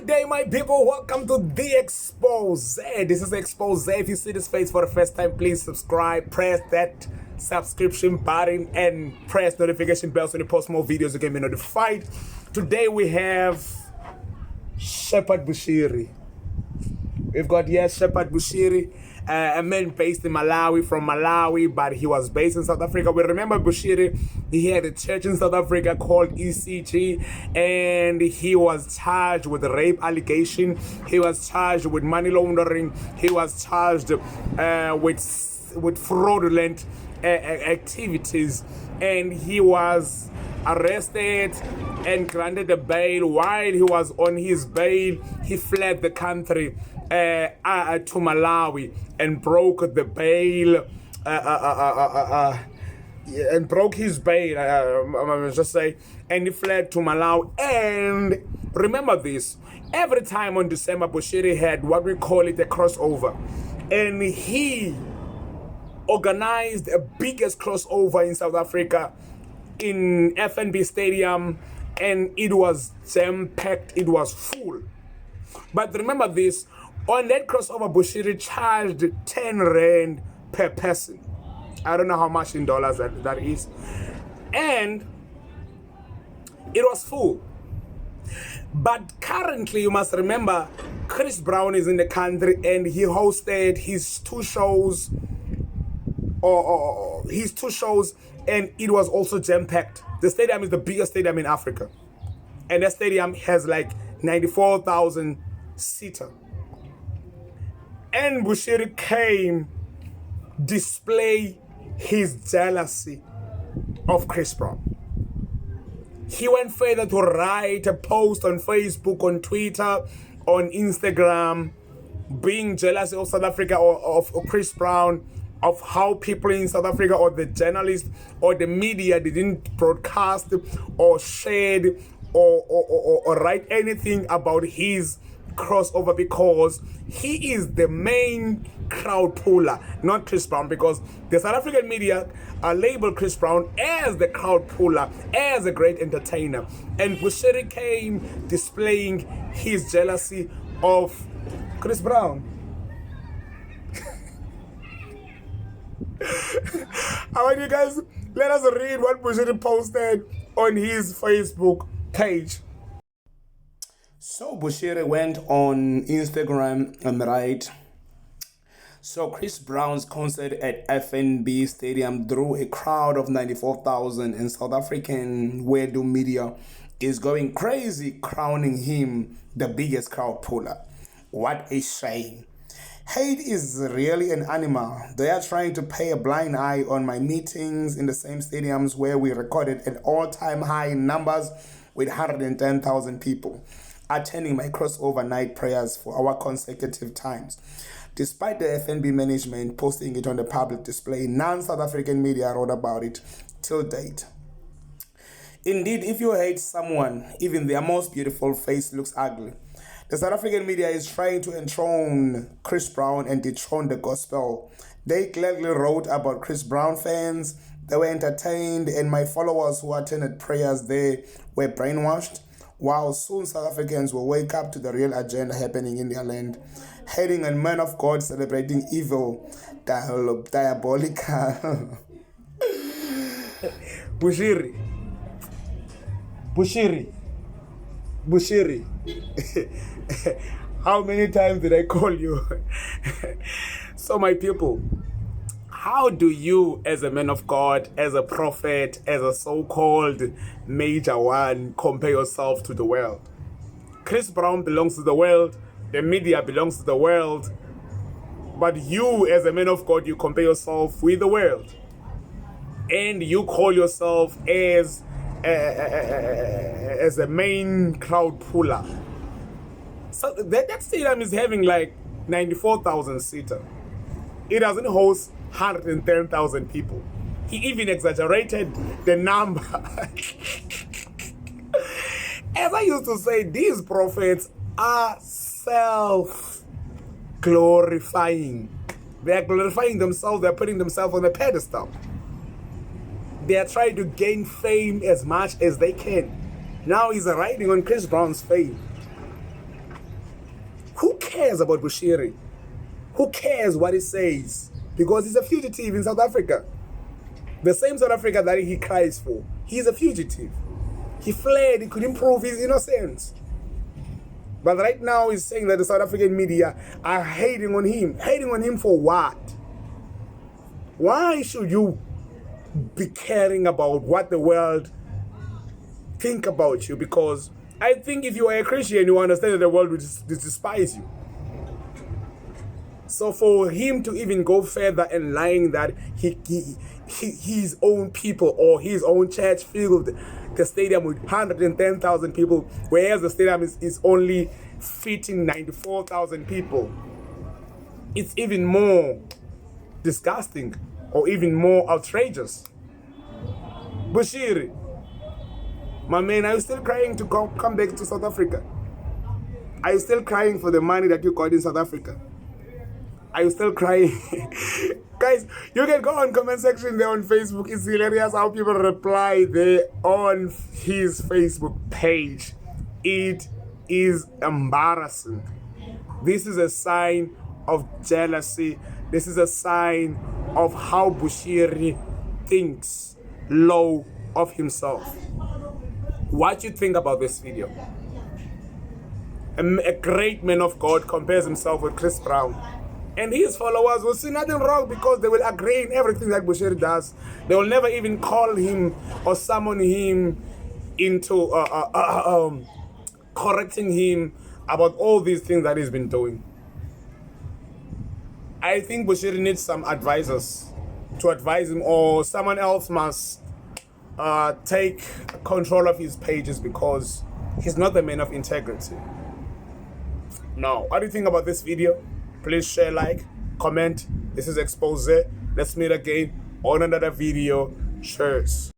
Good day, my people. Welcome to The Expose. This is Expose. If you see this face for the first time, please subscribe, press that subscription button, and press notification bells when you post more videos. You can be notified. Today we have Shepherd Bushiri. We've got, yes, Shepherd Bushiri, a man based in Malawi, from Malawi, but he was based in South Africa. We remember Bushiri, he had a church in South Africa called ECG, and he was charged with rape allegation. He was charged with money laundering. He was charged with fraudulent activities, and he was arrested and granted a bail. While he was on his bail, he fled the country to Malawi and broke the bail and broke his bail, I just say, and he fled to Malawi. And remember this, every time on December, Bushiri had what we call it a crossover, and he organized the biggest crossover in South Africa in FNB Stadium, and it was jam-packed, it was full. But remember this, on that crossover, Bushiri charged 10 rand per person. I don't know how much in dollars that is. And it was full. But currently, you must remember, Chris Brown is in the country, and he hosted his two shows, and it was also jam-packed. The stadium is the biggest stadium in Africa, and that stadium has like 94,000 seater. And Bushiri came display his jealousy of Chris Brown. He went further to write a post on Facebook, on Twitter, on Instagram, being jealous of South Africa, or of Chris Brown, of how people in South Africa, or the journalists or the media, didn't broadcast or share or write anything about his crossover, because he is the main crowd puller, not Chris Brown, because the South African media labeled Chris Brown as the crowd puller, as a great entertainer. And Bushiri came displaying his jealousy of Chris Brown. I want you guys, let us read what Bushiri posted on his Facebook page. So Bushiri went on Instagram and right. So Chris Brown's concert at FNB Stadium drew a crowd of 94,000, and South African Wedu media is going crazy, crowning him the biggest crowd puller. What a shame. Hate is really an animal. They are trying to pay a blind eye on my meetings in the same stadiums where we recorded an all-time high numbers with 110,000 people attending my crossover night prayers for our consecutive times. Despite the FNB management posting it on the public display, non-South African media wrote about it till date. Indeed, if you hate someone, even their most beautiful face looks ugly. The South African media is trying to enthrone Chris Brown and dethrone the gospel. They gladly wrote about Chris Brown fans. They were entertained, and my followers who attended prayers there were brainwashed. While soon South Africans will wake up to the real agenda happening in their land. Hating on men of God, celebrating evil, diabolical. Bushiri. How many times did I call you? So my people, how do you, as a man of God, as a prophet, as a so-called major one, compare yourself to the world? Chris Brown belongs to the world. The media belongs to the world. But you, as a man of God, you compare yourself with the world. And you call yourself as a main crowd puller. So that stadium is having like 94,000 seater. It doesn't host 110,000 people. He even exaggerated the number. As I used to say, these prophets are self-glorifying. They are glorifying themselves. They are putting themselves on a pedestal. They are trying to gain fame as much as they can. Now he's riding on Chris Brown's fame. Who cares about Bushiri? Who cares what he says? Because he's a fugitive in South Africa. The same South Africa that he cries for. He's a fugitive. He fled, he couldn't prove his innocence. But right now he's saying that the South African media are hating on him. Hating on him for what? Why should you be caring about what the world think about you? Because I think if you are a Christian, you understand that the world will despise you. So for him to even go further and lying that his own people or his own church filled the stadium with 110,000 people, whereas the stadium is only fitting 94,000 people, it's even more disgusting or even more outrageous. Bushiri, my man, are you still crying to come back to South Africa? Are you still crying for the money that you got in South Africa? Are you still crying? Guys, you can go on comment section there on Facebook. It's hilarious how people reply there on his Facebook page. It is embarrassing. This is a sign of jealousy. This is a sign of how Bushiri thinks low of himself. What you think about this video? A great man of God compares himself with Chris Brown. And his followers will see nothing wrong because they will agree in everything that Bushiri does. They will never even call him or summon him into correcting him about all these things that he's been doing. I think Bushiri needs some advisors to advise him, or someone else must take control of his pages because he's not the man of integrity. Now, what do you think about this video? Please share, like, comment. This is Expose. Let's meet again on another video. Cheers.